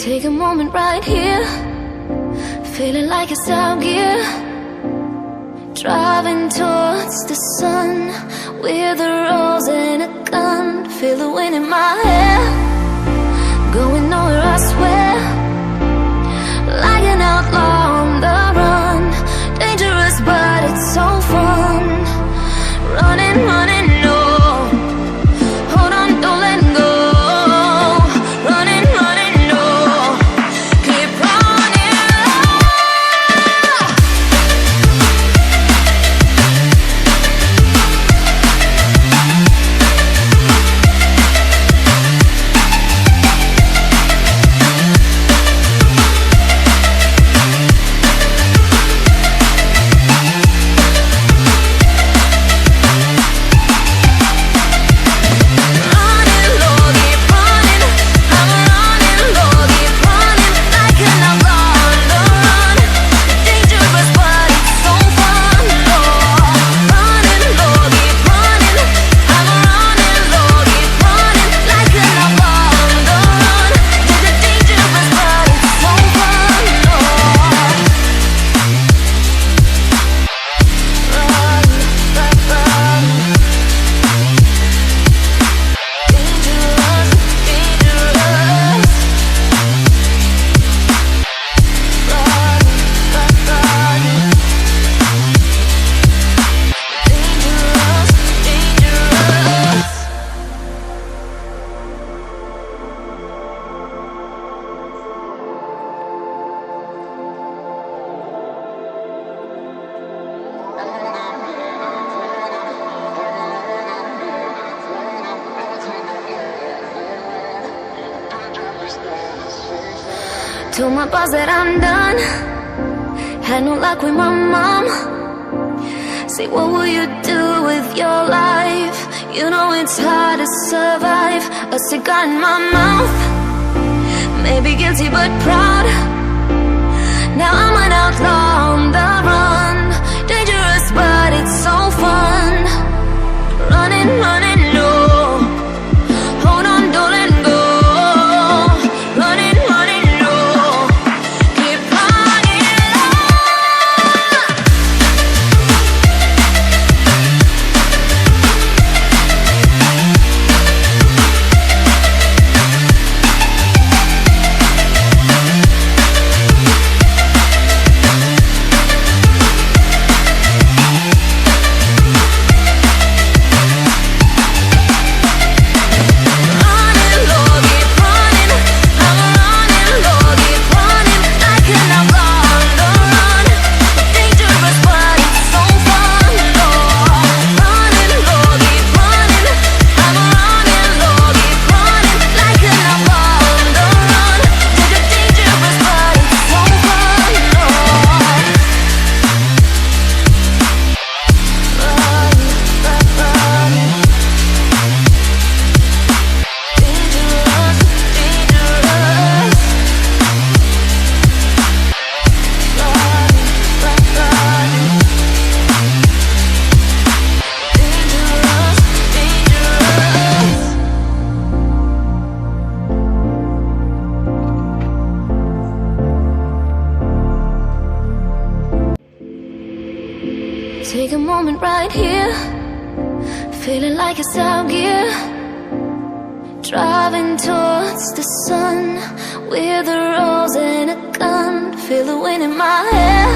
Take a moment right here, feeling like it's out gear. Driving towards the sun with a rose and a gun. Feel the wind in my hair, going nowhere I swear. Like an outlaw on the run, dangerous but it's so fun. Running, running, no, hold on, don't let go. Running, running, no, keep running. Told my boss that I'm done, had no luck with my mom. Say, what will you do with your life? You know it's hard to survive. A cigar in my mouth, maybe guilty but proud. Now I'm an outlaw on the run, dangerous but it's so fun. Running, running, no, hold on, don't let go. Running, running, no, keep running. Take a moment right here, feeling like it's out gear. Driving towards the sun with a rose and a gun. Feel the wind in my hair,